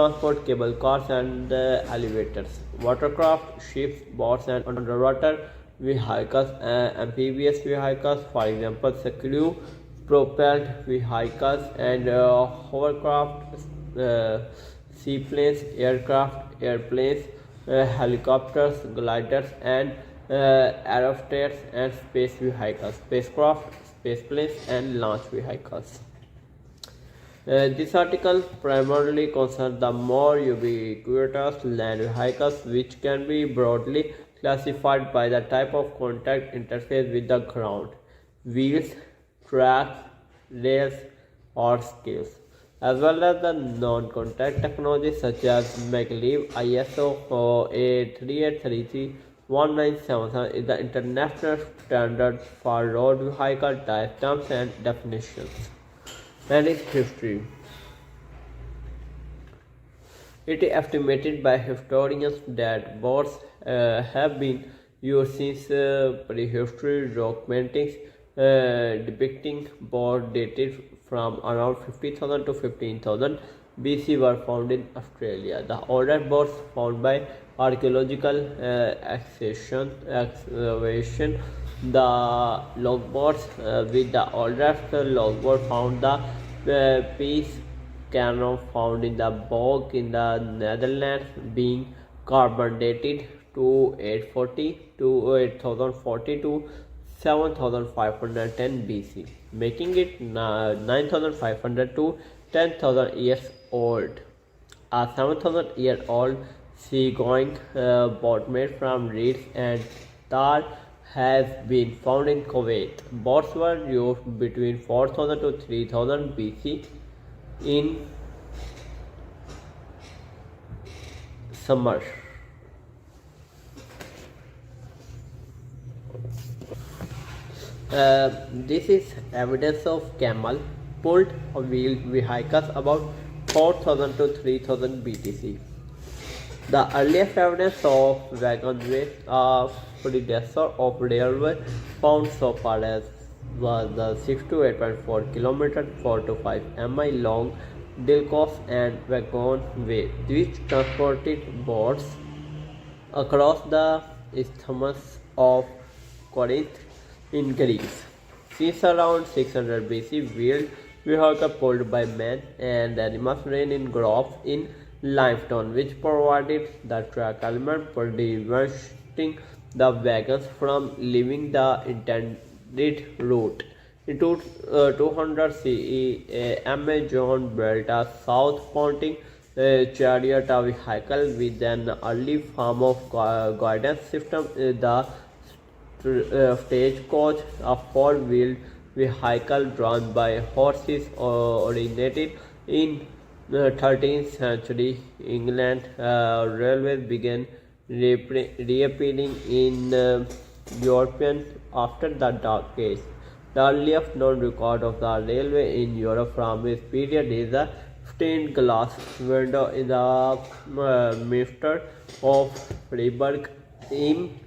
transport, cable cars, and elevators, watercraft, ships, boats, and underwater vehicles, amphibious vehicles, for example, screw propelled vehicles, and hovercraft, seaplanes, airplanes, helicopters, gliders, and aerostats, and space vehicles, spacecraft, spaceplanes, and launch vehicles. This article primarily concerns the more ubiquitous land vehicles, which can be broadly classified by the type of contact interface with the ground: wheels, tracks, rails, or scales, as well as the non-contact technologies such as maglev. ISO 3833-1977 is the international standard for road vehicle diagrams and definitions. And its history. It is estimated by historians that boats have been used since prehistory. Documents depicting boats dated from around 50,000 to 15,000 BC were found in Australia. The oldest boats found by archaeological excavation, the logboats, with the oldest logboat found the Peace Canal found in the bog in the Netherlands being carbon dated to 840 to 8040 to 7510 BC, making it 9500 to 10,000 years old. A 7,000-year-old seagoing boat made from reeds and tar has been found in Kuwait. Boats were used between 4000 to 3000 BC in summer. This is evidence of camel pulled wheeled vehicles about 4000 to 3000 BTC. The earliest evidence of wagonways, a predecessor of railway, found so far as was the 6 to 8.4 km, 4 to 5 mi long Dilkos and wagon way, which transported boats across the Isthmus of Corinth in Greece. Since around 600 BC, wheeled vehicles pulled by men and animals ran in groves in limestone, which provided the track element, preventing the wagons from leaving the intended route. In 200 CE, Amazon built a south-pointing chariot vehicle with an early form of guidance system. The stagecoach, a four-wheeled vehicle drawn by horses, originated in the 13th century England. Railways began reappearing in European after the Dark Age. The earliest known record of the railway in Europe from this period is a stained glass window in the Minster of Freiburg in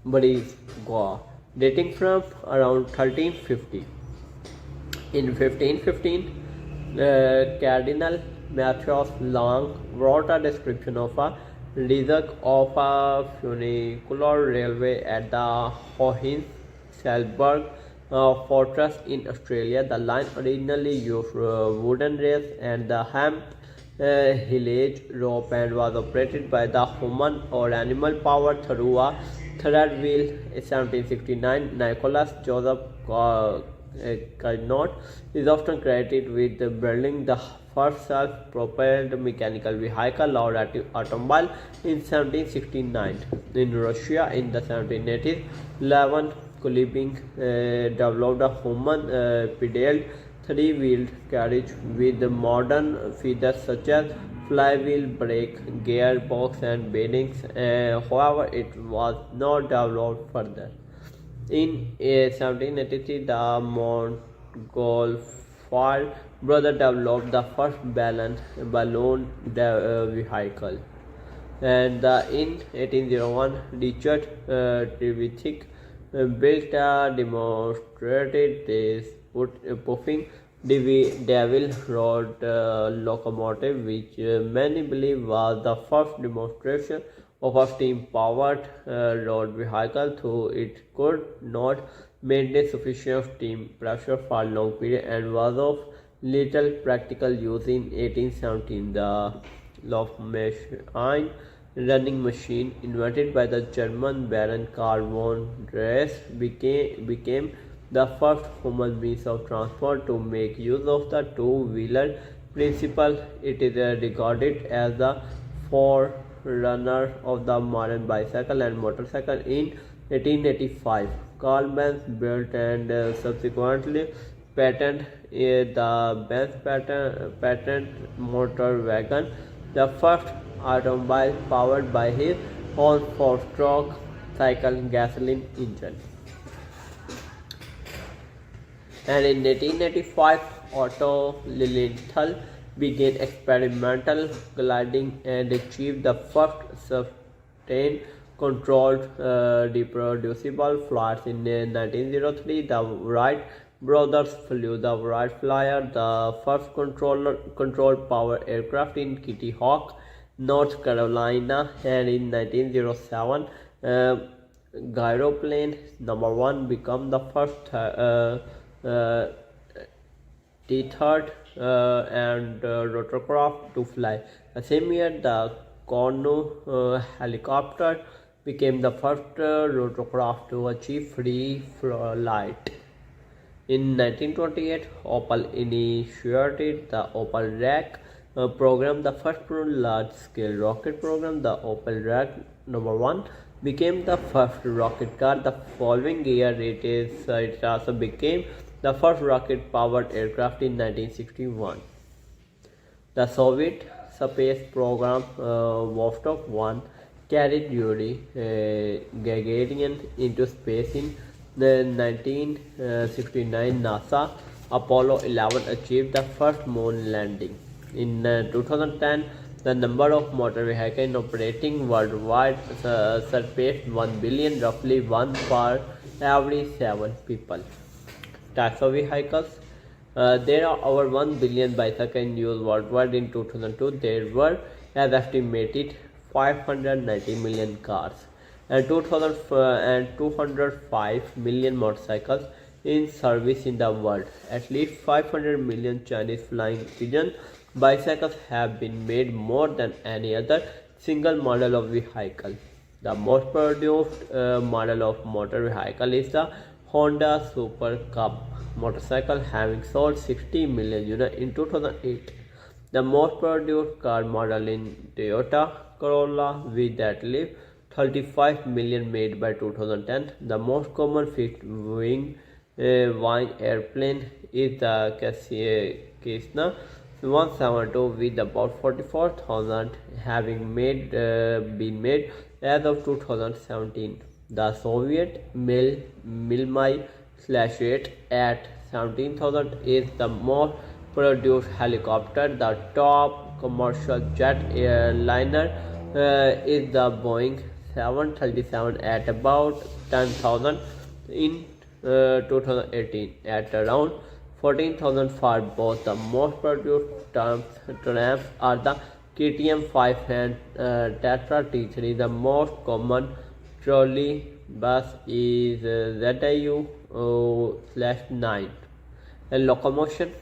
Bavaria, dating from around 1350. In 1515, Cardinal Matthias Long wrote a description of a result of a funicular railway at the Hohensalzburg fortress in Australia. The line originally used wooden rails and the hemp hillage rope and was operated by the human or animal power through a thread wheel. In 1769, Nicholas Joseph Carnot is often credited with building the first self-propelled mechanical vehicle or automobile in 1769. In Russia, in the 1780s, Levin Kulibin developed a human pedaled three-wheeled carriage with modern features such as flywheel, brake, gearbox, and bearings. However, it was not developed further. In 1783, the Montgolfier brothers developed the first balloon vehicle, and in 1801, Richard Trevithick built a demonstrated puffing Devil Road locomotive, which many believe was the first demonstration of a steam-powered road vehicle, though it could not maintain sufficient steam pressure for a long period and was of little practical use. In 1817, the Locomotion running machine, invented by the German Baron Karl von Drais, became the first human means of transport to make use of the two-wheeler principle. It is regarded as the forerunner of the modern bicycle and motorcycle. In 1885, Karl Benz built and subsequently patented the Benz patent motor wagon, the first automobile powered by his own four-stroke cycle gasoline engine. And in 1885, Otto Lilienthal began experimental gliding and achieved the first sustained controlled reproducible flights. In 1903, the Wright brothers flew the Wright Flyer, the first controlled power aircraft in Kitty Hawk, North Carolina. And in 1907, Gyroplane number 1 became the first T-third and rotorcraft to fly. The same year, the Cornu helicopter became the first rotorcraft to achieve free flight. In 1928, Opel initiated the Opel Rack program, the first large-scale rocket program. The Opel Rack number 1 became the first rocket car. The following year, it also became the first rocket-powered aircraft in 1961. The Soviet space program Vostok 1 carried Yuri Gagarin into space. In 1969, NASA Apollo 11 achieved the first moon landing. In 2010, the number of motor vehicles operating worldwide surpassed 1 billion, roughly one for every 7 people. Types of vehicles. There are over 1 billion bicycles in use worldwide. In 2002, there were, as estimated, 590 million cars and 205 million motorcycles in service in the world. At least 500 million Chinese flying pigeon bicycles have been made, more than any other single model of vehicle. The most produced model of motor vehicle is the Honda Super Cub motorcycle, having sold 60 million units in 2008. The most produced car model in Toyota Corolla, with at least 35 million made by 2010. The most common fixed-wing airplane is the Cessna 172, with about 44,000 having been made as of 2017. The Soviet Mil-Mi/8 at 17,000 is the most produced helicopter. The top commercial jet airliner is the Boeing 737 at about 10,000 in 2018, at around 14,000 for both. The most produced trams are the KTM 5 and Tatra T3. The most common trolley bus is ZIU/9. Locomotion.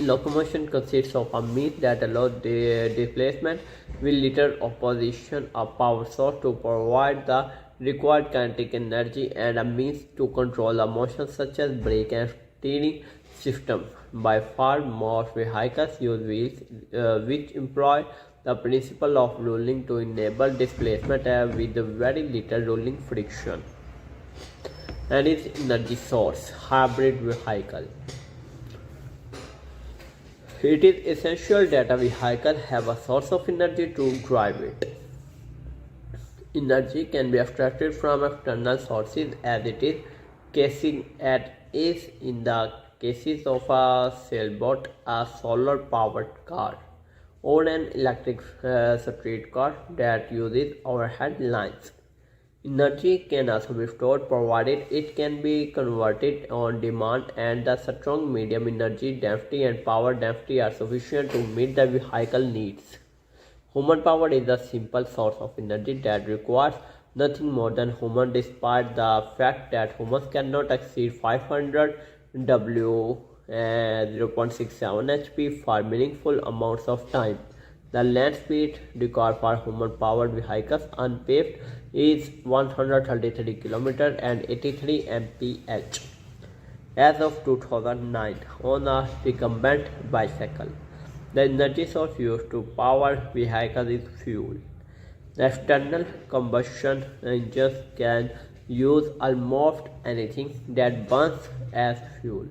Locomotion consists of a means that allows the displacement with little opposition, a power source to provide the required kinetic energy, and a means to control the motion such as brake and steering system. By far most vehicles use wheels which employ the principle of rolling to enable displacement with very little rolling friction. And its energy source. Hybrid vehicle. It is essential that a vehicle have a source of energy to drive it. Energy can be extracted from external sources, as it is in the cases of a sailboat, a solar-powered car, or an electric streetcar that uses overhead lines. Energy can also be stored provided it can be converted on demand and the strong medium energy density and power density are sufficient to meet the vehicle needs. Human power is a simple source of energy that requires nothing more than human despite the fact that humans cannot exceed 500 W and 0.67 HP for meaningful amounts of time. The land speed required for human-powered vehicles unpaved is 133 km and 83 mph as of 2009 on a recumbent bicycle. The energy source used to power vehicles is fuel. The external combustion engines can use almost anything that burns as fuel.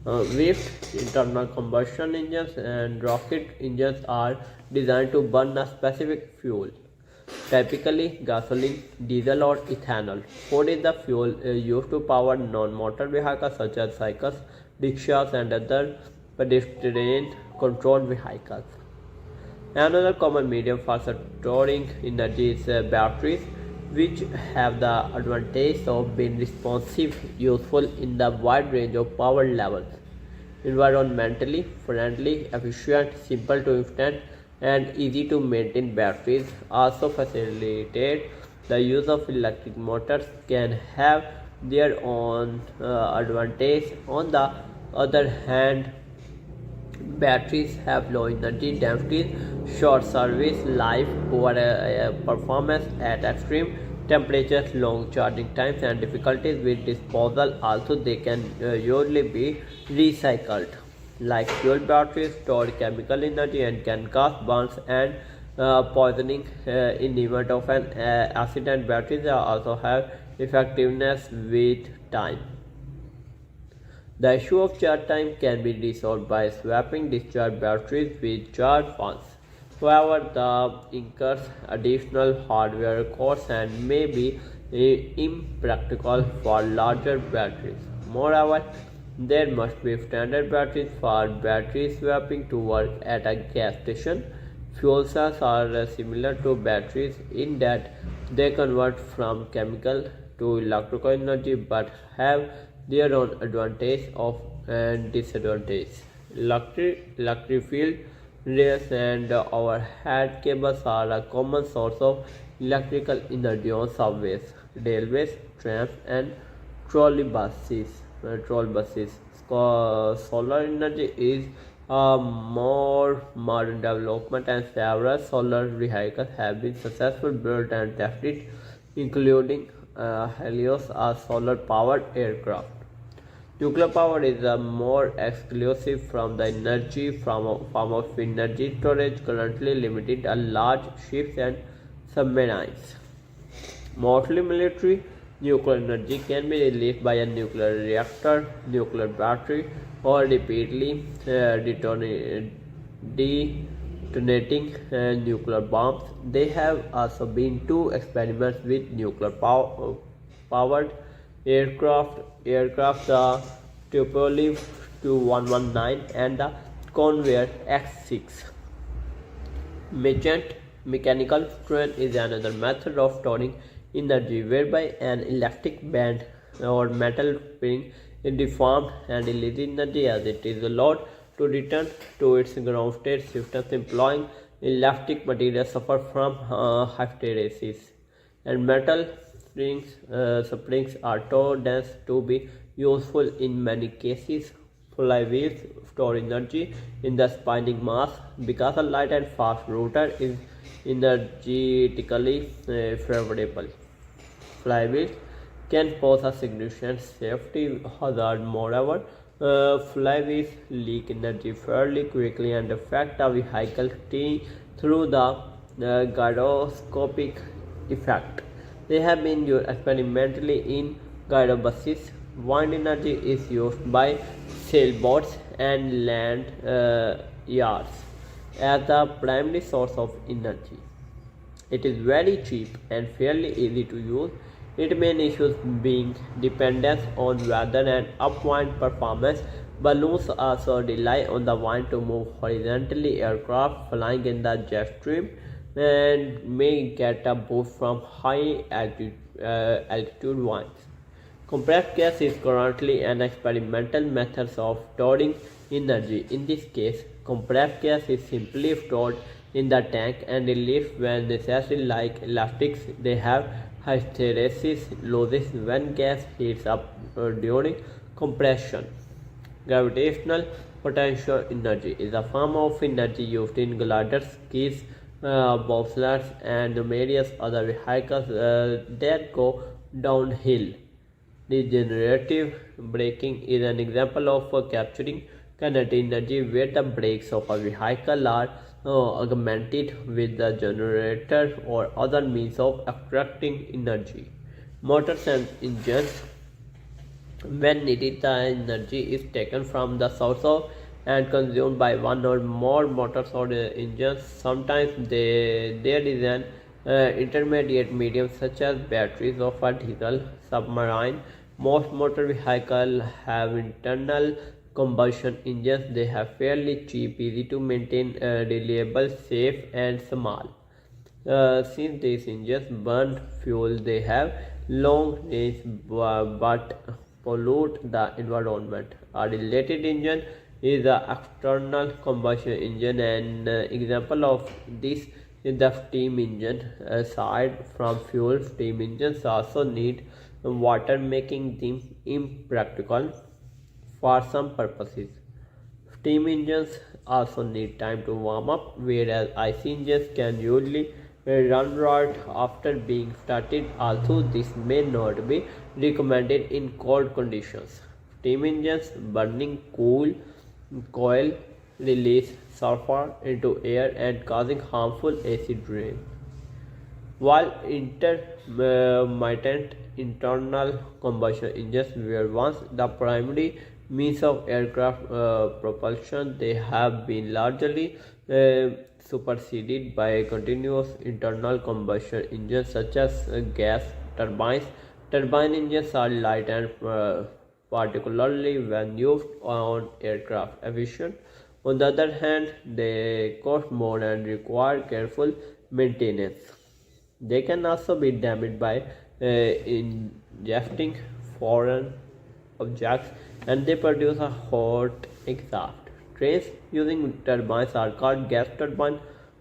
Swift internal combustion engines and rocket engines are designed to burn a specific fuel, typically gasoline, diesel, or ethanol. Food is the fuel used to power non-motor vehicles such as cycles, rickshaws, and other pedestrian-controlled vehicles. Another common medium for storing energy is batteries, which have the advantage of being responsive, useful in the wide range of power levels, environmentally friendly, efficient, simple to install, and easy to maintain. Batteries also facilitate the use of electric motors can have their own advantage. On the other hand, batteries have low energy density, short service life, poor performance at extreme temperatures, long charging times, and difficulties with disposal. Also, they can usually be recycled. Like fuel batteries, store chemical energy and can cause burns and poisoning in the event of an accident. Batteries also have effectiveness with time. The issue of charge time can be resolved by swapping discharged batteries with charged ones. However, the incurs additional hardware costs and may be impractical for larger batteries. Moreover, there must be standard batteries for battery swapping to work at a gas station. Fuel cells are similar to batteries in that they convert from chemical to electrical energy but have their own advantage and disadvantage. Electric field rails and overhead cables are a common source of electrical energy on subways, railways, trams, and trolleybuses. Solar energy is a more modern development, and several solar vehicles have been successfully built and tested, including Helios, a solar-powered aircraft. Nuclear power is a more exclusive from the energy form of energy storage currently limited to large ships and submarines. Mostly military, nuclear energy can be released by a nuclear reactor, nuclear battery, or repeatedly detonating nuclear bombs. There have also been two experiments with nuclear powered aircraft, the Tupolev Tu-119 and the Convair X-6. Mechanical strain is another method of storing energy whereby an electric band or metal spring is deformed and releases energy as it is allowed to return to its ground state. Systems employing elastic materials suffer from hysteresis, and metal springs are too dense to be useful in many cases. Flywheels store energy in the spinning mass because a light and fast rotor is energetically favorable. Flywheels can pose a significant safety hazard. Moreover, flywheels leak energy fairly quickly and affect a vehicle through the gyroscopic effect. They have been used experimentally in gyrobuses. Wind energy is used by sailboats and land yards as the primary source of energy. It is very cheap and fairly easy to use. Its main issues being dependence on weather and upwind performance. Balloons also rely on the wind to move horizontally. Aircraft flying in the jet stream and may get a boost from high altitude winds. Compressed gas is currently an experimental method of storing energy. In this case, compressed gas is simply stored in the tank and released when necessary. Like elastics, they have hysteresis losses when gas heats up during compression. Gravitational potential energy is a form of energy used in gliders, skis, bobsleds, and various other vehicles that go downhill. Regenerative braking is an example of capturing kinetic energy where the brakes of a vehicle are augmented with the generator or other means of extracting energy. Motors and engines, when needed, the energy is taken from the source of and consumed by one or more motors or engines. Sometimes there is an intermediate medium such as batteries of a diesel submarine. Most motor vehicles have internal combustion engines. They have fairly cheap, easy to maintain, reliable, safe, and small. Since these engines burn fuel, they have long range but pollute the environment. A related engine is the external combustion engine. An example of this is the steam engine. Aside from fuel, steam engines also need water, making them impractical for some purposes. Steam engines also need time to warm up, whereas IC engines can usually run right after being started, although this may not be recommended in cold conditions. Steam engines burning coal release sulfur into air and causing harmful acid rain. While intermittent internal combustion engines were once the primary means of aircraft propulsion, they have been largely superseded by continuous internal combustion engines such as gas turbines. Turbine engines are light and particularly when used on aircraft efficient. On the other hand, they cost more and require careful maintenance. They can also be damaged by ingesting foreign objects, and they produce a hot exhaust. Trains using turbines are called gas turbine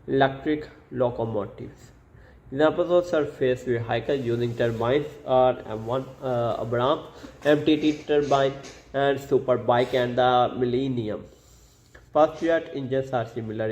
electric locomotives. Examples of surface vehicles using turbines are M1 Abrams, MTT turbine, and Superbike and the Millennium. Fast jet engines are similar